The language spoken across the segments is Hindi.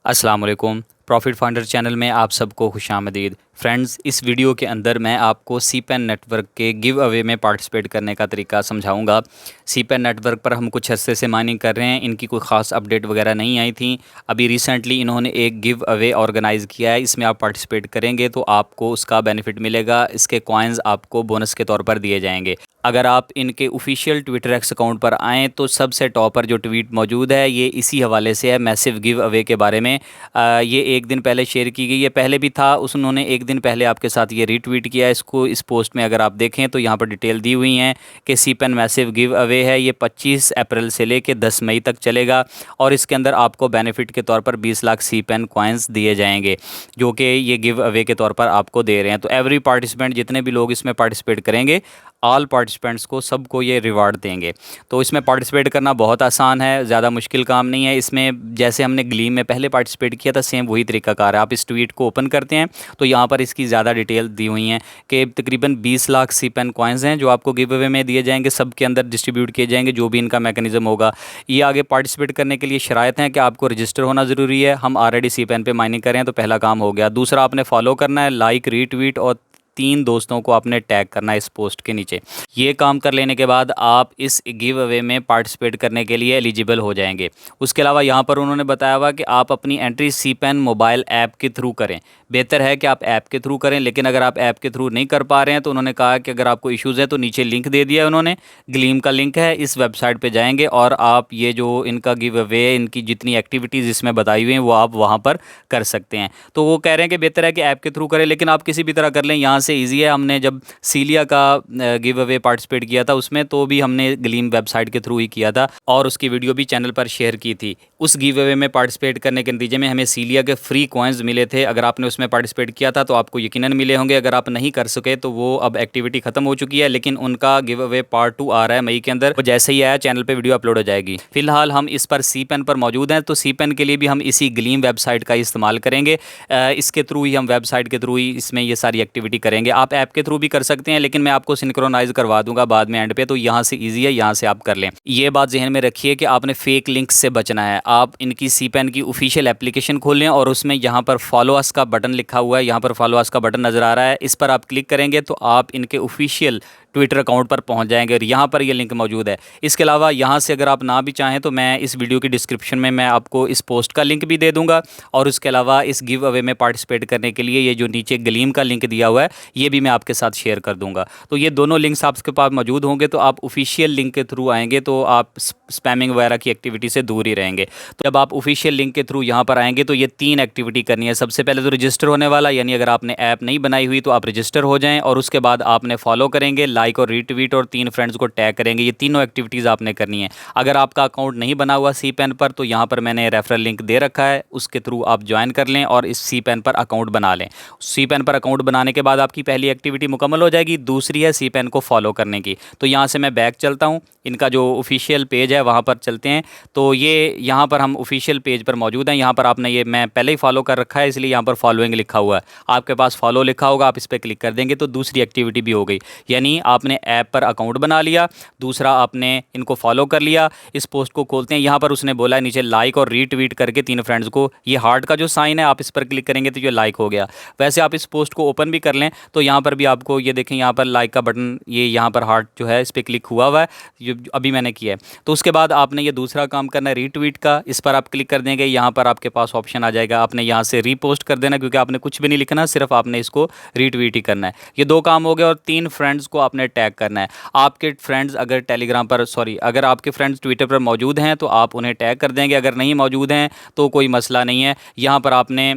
अस्सलाम वालेकुम। प्रॉफिट फाइंडर चैनल में आप सबको खुशामदीद। फ्रेंड्स, इस वीडियो के अंदर मैं आपको सीपेन नेटवर्क के गिव अवे में पार्टिसिपेट करने का तरीका समझाऊंगा। सीपेन नेटवर्क पर हम कुछ अरसे से माइनिंग कर रहे हैं, इनकी कोई ख़ास अपडेट वगैरह नहीं आई थी। अभी रिसेंटली इन्होंने एक गिव अवे ऑर्गेनाइज़ किया है, इसमें आप पार्टिसिपेट करेंगे तो आपको उसका बेनिफिट मिलेगा। इसके कॉइन्स आपको बोनस के तौर पर दिए जाएंगे। अगर आप इनके ऑफिशियल ट्विटर एक्स अकाउंट पर आएँ तो सबसे टॉप पर जो ट्वीट मौजूद है ये इसी हवाले से है, मैसिव गिव अवे के बारे में। ये एक दिन पहले शेयर की गई है, पहले भी था, उन्होंने एक दिन पहले आपके साथ ये रीट्वीट किया इसको। इस पोस्ट में अगर आप देखें तो यहाँ पर डिटेल दी हुई हैं कि सीपेन मैसिव गिव अवे है, ये 25 अप्रैल से लेकर 10 मई तक चलेगा और इसके अंदर आपको बेनिफिट के तौर पर 20 लाख सीपेन कॉइन्स दिए जाएंगे, जो कि ये गिव अवे के तौर पर आपको दे रहे हैं। तो एवरी पार्टिसिपेंट, जितने भी लोग इसमें पार्टिसिपेट करेंगे, ऑल पार्टिसिपेंट्स को सबको ये रिवार्ड देंगे। तो इसमें पार्टिसिपेट करना बहुत आसान है, ज़्यादा मुश्किल काम नहीं है। इसमें जैसे हमने ग्लीम में पहले पार्टिसिपेट किया था, सेम वही तरीकाकार है। आप इस ट्वीट को ओपन करते हैं तो यहाँ पर इसकी ज़्यादा डिटेल दी हुई हैं कि तकरीबन 20 लाख सीपेन कॉइन्स हैं जो आपको गिव अवे में दिए जाएंगे, सब के अंदर डिस्ट्रीब्यूट किए जाएंगे, जो भी इनका मैकेनिज्म होगा। ये आगे पार्टिसिपेट करने के लिए शराइत हैं कि आपको रजिस्टर होना ज़रूरी है। हम ऑलरेडी सीपेन पे माइनिंग करें तो पहला काम हो गया। दूसरा, आपने फॉलो करना है, लाइक, रीट्वीट और 3 दोस्तों को आपने टैग करना है इस पोस्ट के नीचे। ये काम कर लेने के बाद आप इस गिव अवे में पार्टिसिपेट करने के लिए एलिजिबल हो जाएंगे। उसके अलावा यहाँ पर उन्होंने बताया हुआ कि आप अपनी एंट्री सीपेन मोबाइल ऐप के थ्रू करें। बेहतर है कि आप ऐप के थ्रू करें, लेकिन अगर आप ऐप के थ्रू नहीं कर पा रहे हैं तो उन्होंने कहा कि अगर आपको इश्यूज़ है तो नीचे लिंक दे दिया है उन्होंने, ग्लीम का लिंक है, इस वेबसाइट पर जाएंगे और आप ये जो इनका गिव अवे है, इनकी जितनी एक्टिविटीज़ इसमें बताई हुई हैं वो आप वहाँ पर कर सकते हैं। तो वो कह रहे हैं कि बेहतर है कि ऐप के थ्रू करें, लेकिन आप किसी भी तरह कर लें, यहाँ से ईजी है। हमने जब सीलिया का गिव अवे पार्टिसिपेट किया था उसमें तो भी हमने ग्लीम वेबसाइट के थ्रू ही किया था और उसकी वीडियो भी चैनल पर शेयर की थी। उस गिव अवे में पार्टिसिपेट करने के नतीजे में हमें सीलिया के फ्री कॉइन्स मिले थे। अगर आपने उसमें पार्टिसिपेट किया था तो आपको यकीनन मिले होंगे। अगर आप नहीं कर सके तो वो अब एक्टिविटी खत्म हो चुकी है, लेकिन उनका गिव अवे पार्ट 2 आ रहा है मई के अंदर। तो जैसे ही आया चैनल पर वीडियो अपलोड हो जाएगी। फिलहाल हम इस पर सीपेन पर मौजूद हैं, तो सीपेन के लिए भी हम इसी ग्लीम वेबसाइट का इस्तेमाल करेंगे। इसके थ्रू ही हम वेबसाइट के थ्रू ही इसमें ये सारी एक्टिविटी करेंगे। आप ऐप के थ्रू भी कर सकते हैं, लेकिन मैं आपको सिंक्रोनाइज करवा दूंगा बाद में एंड पे, तो यहाँ से इजी है, यहाँ से आप कर लें। ये बात जहन में रखिए कि आपने फेक लिंक्स से बचना है। आप इनकी सीपेन की ऑफिशियल एप्लीकेशन खोल लें और उसमें यहाँ पर फॉलो अस का बटन लिखा हुआ है, यहाँ पर फॉलो अस का बटन नज़र आ रहा है, इस पर आप क्लिक करेंगे तो आप इनके ऑफिशियल ट्विटर अकाउंट पर पहुंच जाएंगे और यहाँ पर ये लिंक मौजूद है। इसके अलावा यहाँ से अगर आप ना भी चाहें तो मैं इस वीडियो की डिस्क्रिप्शन में मैं आपको इस पोस्ट का लिंक भी दे दूंगा और उसके अलावा इस गिव अवे में पार्टिसिपेट करने के लिए ये जो नीचे ग्लीम का लिंक दिया हुआ है ये भी मैं आपके साथ शेयर कर दूंगा। तो ये दोनों लिंक्स आपके पास मौजूद होंगे, तो आप ऑफिशियल लिंक के थ्रू आएंगे तो आप स्पैमिंग वगैरह की एक्टिविटी से दूर ही रहेंगे। तो जब आप ऑफिशियल लिंक के थ्रू यहाँ पर आएंगे तो ये 3 एक्टिविटी करनी है। सबसे पहले तो रजिस्टर होने वाला, यानी अगर आपने ऐप नहीं बनाई हुई तो आप रजिस्टर हो जाएं और उसके बाद आपने फॉलो करेंगे, लाइक और रीट्वीट और 3 फ्रेंड्स को टैग करेंगे। ये तीनों एक्टिविटीज़ आपने करनी है। अगर आपका अकाउंट नहीं बना हुआ सीपेन पर तो यहाँ पर मैंने रेफरल लिंक दे रखा है, उसके थ्रू आप ज्वाइन कर लें और इस सीपेन पर अकाउंट बना लें। सीपेन पर अकाउंट बनाने के बाद आपकी पहली एक्टिविटी मुकम्मल हो जाएगी। दूसरी है सीपेन को फॉलो करने की। तो यहाँ से मैं बैक चलता हूँ, इनका जो ऑफिशियल पेज है वहाँ पर चलते हैं। तो ये यहाँ पर हम ऑफिशियल पेज पर मौजूद हैं। यहाँ पर आपने ये मैं पहले ही फॉलो कर रखा है इसलिए यहाँ पर फॉलोइंग लिखा हुआ है। आपके पास फॉलो लिखा होगा, आप इस पर क्लिक कर देंगे तो दूसरी एक्टिविटी भी हो गई, यानी आपने ऐप पर अकाउंट बना लिया, दूसरा आपने इनको फॉलो कर लिया। इस पोस्ट को खोलते हैं, यहाँ पर उसने बोला है नीचे लाइक और रीट्वीट करके 3 फ्रेंड्स को, ये हार्ट का जो साइन है आप इस पर क्लिक करेंगे तो ये लाइक हो गया। वैसे आप इस पोस्ट को ओपन भी कर लें तो यहाँ पर भी आपको ये देखें, यहाँ पर लाइक का बटन, ये यहाँ पर हार्ट जो है इस पर क्लिक हुआ है, जो अभी मैंने किया है। तो उसके बाद आपने ये दूसरा काम करना है रीट्वीट का, इस पर आप क्लिक कर देंगे, यहाँ पर आपके पास ऑप्शन आ जाएगा, आपने यहाँ से रीपोस्ट कर देना क्योंकि आपने कुछ भी नहीं लिखना, सिर्फ आपने इसको रीट्वीट ही करना है। ये 2 काम हो गए और 3 फ्रेंड्स को आपने टैग करना है। आपके फ्रेंड्स अगर टेलीग्राम पर अगर आपके फ्रेंड्स ट्विटर पर मौजूद हैं तो आप उन्हें टैग कर देंगे, अगर नहीं मौजूद हैं तो कोई मसला नहीं है। यहाँ पर आपने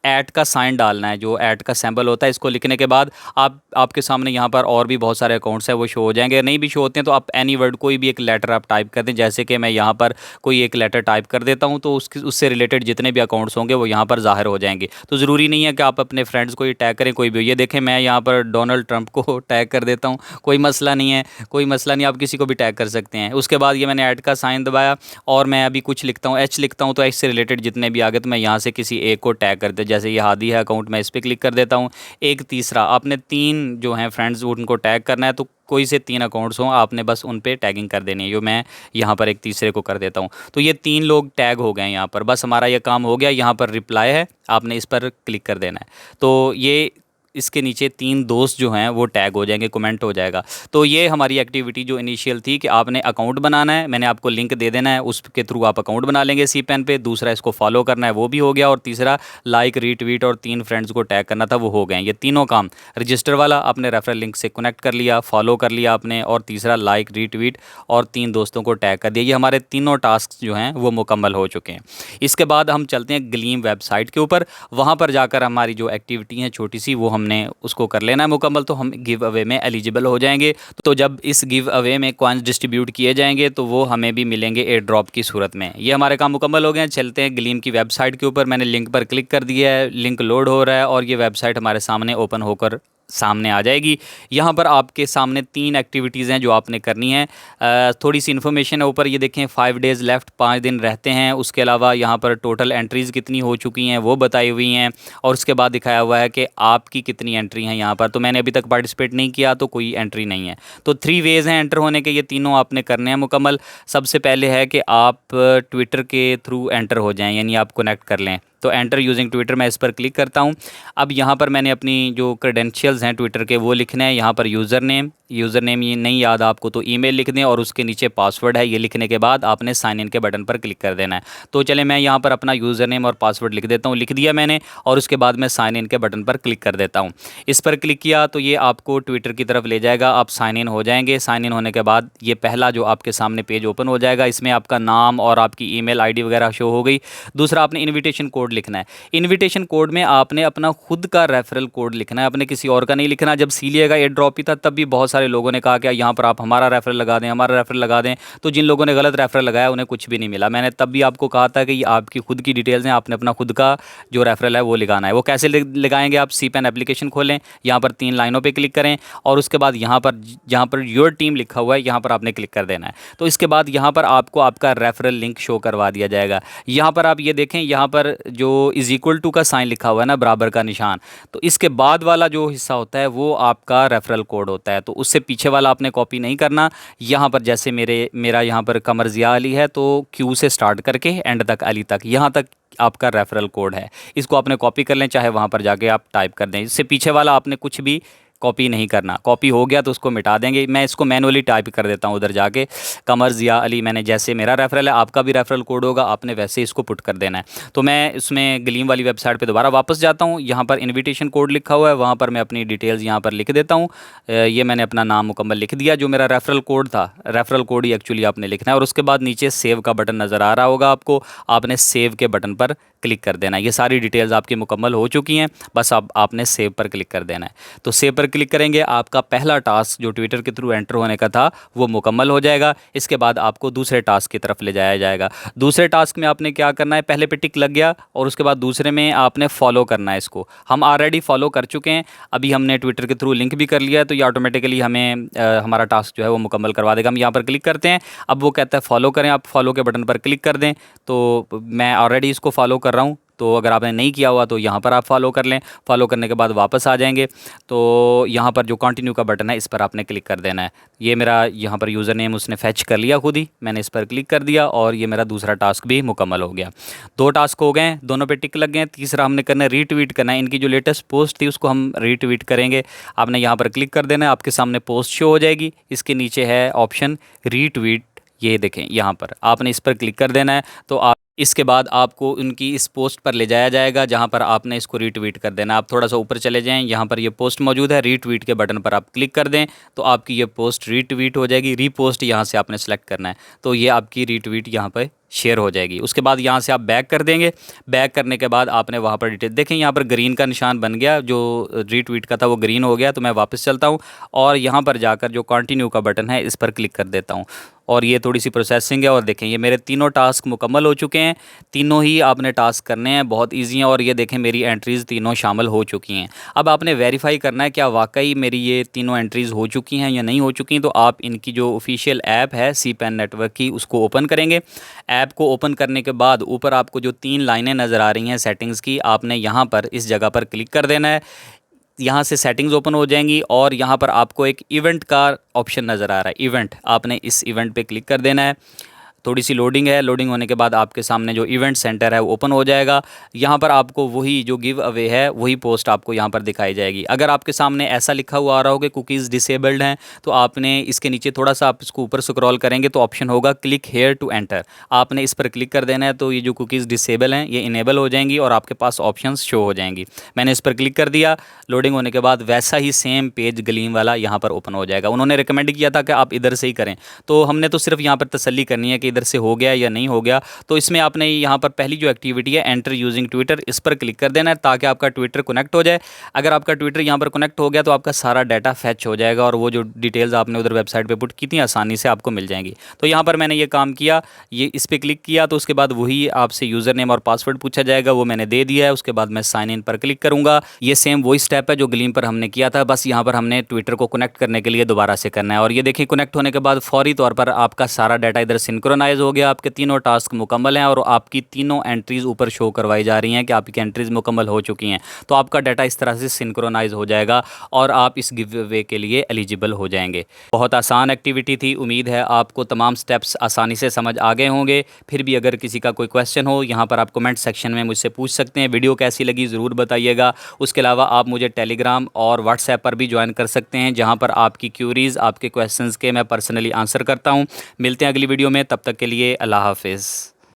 ऐट का साइन डालना है, जो ऐट का सिंबल होता है, इसको लिखने के बाद आपके सामने यहाँ पर और भी बहुत सारे अकाउंट्स हैं वो शो हो जाएंगे। नहीं भी शो होते हैं तो आप एनी वर्ड, कोई भी एक लेटर आप टाइप कर दें, जैसे कि मैं यहाँ पर कोई एक लेटर टाइप कर देता हूँ तो उससे रिलेटेड जितने भी अकाउंट्स होंगे वो यहाँ पर ज़ाहिर हो जाएंगे। तो ज़रूरी नहीं है कि आप अपने फ्रेंड्स को ही टैग करें, कोई भी। ये देखें मैं यहाँ पर डोनाल्ड ट्रंप को टैग कर देता हूँ, कोई मसला नहीं है, कोई मसला नहीं, आप किसी को भी टैग कर सकते हैं। उसके बाद ये मैंने ऐड का साइन दबाया और मैं अभी कुछ लिखता हूँ, एच लिखता हूँ, तो एच से रिलेटेड जितने भी आ गए तो मैं यहाँ से किसी एक को टैग कर करते हैं। जैसे ये हादी है अकाउंट, मैं इस पर क्लिक कर देता हूँ। एक तीसरा, आपने 3 जो हैं फ्रेंड्स उनको टैग करना है, तो कोई से 3 अकाउंट्स हों, आपने बस उन पे टैगिंग कर देनी है। जो मैं यहाँ पर एक तीसरे को कर देता हूँ, तो ये 3 लोग टैग हो गए हैं यहाँ पर। बस हमारा ये काम हो गया। यहाँ पर रिप्लाई है, आपने इस पर क्लिक कर देना है। तो ये इसके नीचे 3 दोस्त जो हैं वो टैग हो जाएंगे, कमेंट हो जाएगा। तो ये हमारी एक्टिविटी जो इनिशियल थी कि आपने अकाउंट बनाना है, मैंने आपको लिंक दे देना है, उसके थ्रू आप अकाउंट बना लेंगे सी पेन पे। दूसरा, इसको फॉलो करना है, वो भी हो गया। और तीसरा, लाइक, रीट्वीट और 3 फ्रेंड्स को टैग करना था, वो हो गए। ये तीनों काम, रजिस्टर वाला आपने रेफरल लिंक से कनेक्ट कर लिया, फॉलो कर लिया आपने, और तीसरा लाइक, रीट्वीट और 3 दोस्तों को टैग कर दिया। ये हमारे तीनों टास्क जो हैं वो मुकम्मल हो चुके हैं। इसके बाद हम चलते हैं ग्लीम वेबसाइट के ऊपर। वहाँ पर जाकर हमारी जो एक्टिविटी है छोटी सी, वो हमने उसको कर लेना है मुकम्मल, तो हम गिव अवे में एलिजिबल हो जाएंगे। तो जब इस गिव अवे में कॉइन्स डिस्ट्रीब्यूट किए जाएंगे तो वो हमें भी मिलेंगे एयर ड्रॉप की सूरत में। ये हमारे काम मुकम्मल हो गए हैं। चलते हैं ग्लीम की वेबसाइट के ऊपर। मैंने लिंक पर क्लिक कर दिया है, लिंक लोड हो रहा है और ये वेबसाइट हमारे सामने ओपन होकर सामने आ जाएगी। यहाँ पर आपके सामने 3 एक्टिविटीज़ हैं जो आपने करनी है। थोड़ी सी इन्फॉर्मेशन है ऊपर, ये देखें 5 डेज़ लेफ्ट, 5 दिन रहते हैं। उसके अलावा यहाँ पर टोटल एंट्रीज़ कितनी हो चुकी हैं वो बताई हुई हैं, और उसके बाद दिखाया हुआ है कि आपकी कितनी एंट्री हैं यहाँ पर। तो मैंने अभी तक पार्टिसिपेट नहीं किया, तो कोई एंट्री नहीं है। तो 3 वेज़ हैं एंटर होने के, ये तीनों आपने करने हैं मुकम्मल। सबसे पहले है कि आप ट्विटर के थ्रू एंटर हो जाएँ, यानी आप कनेक्ट कर लें। तो एंटर यूजिंग ट्विटर, मैं इस पर क्लिक करता हूँ। अब यहाँ पर मैंने अपनी जो क्रेडेंशियल्स हैं ट्विटर के वो लिखने हैं। यहाँ पर यूज़र नेम ये नहीं याद आपको तो ईमेल लिख दें, और उसके नीचे पासवर्ड है। ये लिखने के बाद आपने साइन इन के बटन पर क्लिक कर देना है। तो चले मैं यहाँ पर अपना यूज़र नेम और पासवर्ड लिख देता हूँ। लिख दिया मैंने, और उसके बाद मैं साइन इन के बटन पर क्लिक कर देता हूँ। इस पर क्लिक किया तो ये आपको ट्विटर की तरफ ले जाएगा। आप साइन इन हो जाएंगे। साइन इन होने के बाद ये पहला जो आपके सामने पेज ओपन हो जाएगा, इसमें आपका नाम और आपकी ईमेल आईडी वगैरह शो हो गई। दूसरा, आपने इन्विटेशन कोड लिखना है। इन्विटेशन कोड में आपने अपना खुद का रेफरल कोड लिखना है, अपने किसी और का नहीं लिखना। जब सीलिया का एयर ड्रॉप ही था तब भी बहुत सारे लोगों ने कहा कि यहाँ पर आप हमारा रेफरल लगा दें, हमारा रेफरल लगा दें। तो जिन लोगों ने गलत रेफरल लगाया उन्हें कुछ भी नहीं मिला। मैंने तब भी आपको कहा था कि ये आपकी खुद की डिटेल्स हैं, आपने अपना खुद का जो रेफरल है वो लगाना है। वो कैसे लगाएंगे? आप सी पेन एप्लीकेशन खोलें, यहाँ पर 3 लाइनों पर क्लिक करें, और उसके बाद यहाँ पर जहाँ पर योर टीम लिखा हुआ है यहाँ पर आपने क्लिक कर देना है। तो इसके बाद यहाँ पर आपको आपका रेफरल लिंक शो करवा दिया जाएगा। यहाँ पर आप ये देखें, यहाँ पर जो इज इक्वल टू का साइन लिखा हुआ है ना, बराबर का निशान, तो इसके बाद वाला जो हिस्सा होता है वो आपका रेफरल कोड होता है। तो उससे पीछे वाला आपने कॉपी नहीं करना। यहाँ पर जैसे मेरा यहाँ पर कमर ज़िया अली है, तो क्यू से स्टार्ट करके एंड तक अली तक, यहाँ तक आपका रेफरल कोड है। इसको आपने कॉपी कर लें, चाहे वहाँ पर जाके आप टाइप कर दें। इससे पीछे वाला आपने कुछ भी कॉपी नहीं करना। कॉपी हो गया तो उसको मिटा देंगे। मैं इसको मैनुअली टाइप कर देता हूँ उधर जाके, कमर ज़िया अली। मैंने जैसे मेरा रेफरल है, आपका भी रेफरल कोड होगा, आपने वैसे इसको पुट कर देना है। तो मैं इसमें ग्लीम वाली वेबसाइट पे दोबारा वापस जाता हूँ। यहाँ पर इन्विटेशन कोड लिखा हुआ है, वहाँ पर मैं अपनी डिटेल्स यहाँ पर लिख देता हूँ। ये मैंने अपना नाम मुकम्मल लिख दिया। जो मेरा रेफरल कोड था, रेफरल कोड ही एक्चुअली आपने लिखना है। और उसके बाद नीचे सेव का बटन नज़र आ रहा होगा आपको, आपने सेव के बटन पर क्लिक कर देना है। ये सारी डिटेल्स आपकी मुकम्मल हो चुकी हैं, बस अब आपने सेव पर क्लिक कर देना है। तो सेव पर क्लिक करेंगे, आपका पहला टास्क जो ट्विटर के थ्रू एंटर होने का था वो मुकम्मल हो जाएगा। इसके बाद आपको दूसरे टास्क की तरफ ले जाया जाएगा। दूसरे टास्क में आपने क्या करना है, पहले पे टिक लग गया, और उसके बाद दूसरे में आपने फॉलो करना है। इसको हम ऑलरेडी फॉलो कर चुके हैं, अभी हमने ट्विटर के थ्रू लिंक भी कर लिया है, तो ये ऑटोमेटिकली हमें हमारा टास्क जो है वो मुकम्मल करवा देगा। हम यहाँ पर क्लिक करते हैं, अब वो कहता है फॉलो करें, आप फॉलो के बटन पर क्लिक कर दें। तो मैं ऑलरेडी इसको फॉलो कर रहा हूँ, तो अगर आपने नहीं किया हुआ तो यहाँ पर आप फॉलो कर लें। फॉलो करने के बाद वापस आ जाएंगे, तो यहाँ पर जो कंटिन्यू का बटन है इस पर आपने क्लिक कर देना है। ये मेरा यहाँ पर यूज़र नेम उसने फैच कर लिया खुद ही, मैंने इस पर क्लिक कर दिया, और ये मेरा दूसरा टास्क भी मुकम्मल हो गया। 2 टास्क हो गए, दोनों पे टिक लग गए। तीसरा हमने करना है रीट्वीट करना है। इनकी जो लेटेस्ट पोस्ट थी उसको हम रीट्वीट करेंगे। आपने यहाँ पर क्लिक कर देना है, आपके सामने पोस्ट शो हो जाएगी। इसके नीचे है ऑप्शन रीट्वीट, ये देखें यहाँ पर आपने इस पर क्लिक कर देना है। तो आप इसके बाद आपको उनकी इस पोस्ट पर ले जाया जाएगा जहाँ पर आपने इसको रीट्वीट कर देना। आप थोड़ा सा ऊपर चले जाएं, यहाँ पर ये पोस्ट मौजूद है, रीट्वीट के बटन पर आप क्लिक कर दें तो आपकी ये पोस्ट रीट्वीट हो जाएगी। रीपोस्ट यहाँ से आपने सेलेक्ट करना है, तो ये आपकी रीट्वीट यहाँ पर शेयर हो जाएगी। उसके बाद यहाँ से आप बैक कर देंगे। बैक करने के बाद आपने वहाँ पर डिटेल देखें, यहाँ पर ग्रीन का निशान बन गया, जो रीट्वीट का था वो ग्रीन हो गया। तो मैं वापस चलता हूँ और यहाँ पर जाकर जो कंटिन्यू का बटन है इस पर क्लिक कर देता हूँ। और ये थोड़ी सी प्रोसेसिंग है। और देखें ये मेरे तीनों टास्क मुकम्मल हो चुके हैं। तीनों ही आपने टास्क करने हैं, बहुत इजी हैं। और ये देखें मेरी एंट्रीज़ तीनों शामिल हो चुकी हैं। अब आपने वेरीफाई करना है क्या वाकई मेरी ये तीनों एंट्रीज़ हो चुकी हैं या नहीं हो चुकी। तो आप इनकी जो ऑफिशियल ऐप है CPAN नेटवर्क की, उसको ओपन करेंगे। ऐप को ओपन करने के बाद ऊपर आपको जो 3 लाइनें नज़र आ रही हैं सेटिंग्स की, आपने यहाँ पर इस जगह पर क्लिक कर देना है। यहाँ से सेटिंग्स ओपन हो जाएंगी और यहाँ पर आपको एक इवेंट का ऑप्शन नज़र आ रहा है, इवेंट। आपने इस इवेंट पे क्लिक कर देना है। थोड़ी सी लोडिंग है, लोडिंग होने के बाद आपके सामने जो इवेंट सेंटर है वो ओपन हो जाएगा। यहाँ पर आपको वही जो गिव अवे है वही पोस्ट आपको यहाँ पर दिखाई जाएगी। अगर आपके सामने ऐसा लिखा हुआ आ रहा हो कि कुकीज़ डिसेबल्ड हैं, तो आपने इसके नीचे थोड़ा सा आप इसको ऊपर स्क्रॉल करेंगे तो ऑप्शन होगा क्लिक हेयर टू एंटर। आपने इस पर क्लिक कर देना है, तो ये जो कुकीज़ डिसेबल हैं ये इनेबल हो जाएंगी और आपके पास ऑप्शन शो हो जाएंगी। मैंने इस पर क्लिक कर दिया। लोडिंग होने के बाद वैसा ही सेम पेज गलीम वाला यहाँ पर ओपन हो जाएगा। उन्होंने रिकमेंड किया था कि आप इधर से ही करें, तो हमने तो सिर्फ यहाँ पर तसल्ली करनी है कि इधर से हो गया या नहीं हो गया। तो इसमें आपने यहाँ पर पहली जो एक्टिविटी है एंटर यूजिंग ट्विटर, इस पर क्लिक कर देना है ताकि आपका ट्विटर कनेक्ट हो जाए। अगर आपका ट्विटर यहाँ पर कनेक्ट हो गया तो आपका सारा डाटा फैच हो जाएगा और वो जो डिटेल्स आपने उधर वेबसाइट पे पुट की थी आसानी से आपको मिल जाएंगी। तो यहाँ पर मैंने ये काम किया, ये इस पर क्लिक किया तो उसके बाद वही आपसे यूज़र नेम और पासवर्ड पूछा जाएगा, वो मैंने दे दिया है। उसके बाद मैं साइन इन पर क्लिक करूँगा। ये सेम वही स्टेप है जो गलीम पर हमने किया था, बस यहाँ पर हमने ट्विटर को कनेक्ट करने के लिए दोबारा से करना है। और ये देखिए कनेक्ट होने के बाद फौरी तौर पर आपका सारा डाटा इधर सिंक्रोनाइज हो गया। आपके तीनों टास्क मुकम्मल हैं और आपकी तीनों एंट्रीज़ ऊपर शो करवाई जा रही हैं कि आपकी एंट्रीज़ मुकम्मल हो चुकी हैं। तो आपका डाटा इस तरह से सिंक्रोनाइज हो जाएगा और आप इस गिव अवे के लिए एलिजिबल हो जाएंगे। बहुत आसान एक्टिविटी थी। उम्मीद है आपको तमाम स्टेप्स आसानी से समझ आ गए होंगे। फिर भी अगर किसी का कोई क्वेश्चन हो, यहाँ पर आप कमेंट सेक्शन में मुझसे पूछ सकते हैं। वीडियो कैसी लगी ज़रूर बताइएगा। उसके अलावा आप मुझे टेलीग्राम और व्हाट्सएप पर भी ज्वाइन कर सकते हैं, जहाँ पर आपकी क्यूरीज़, आपके क्वेश्चंस के मैं पर्सनली आंसर करता हूँ। मिलते हैं अगली वीडियो में, तब तक के लिए अल्लाह हाफिज़।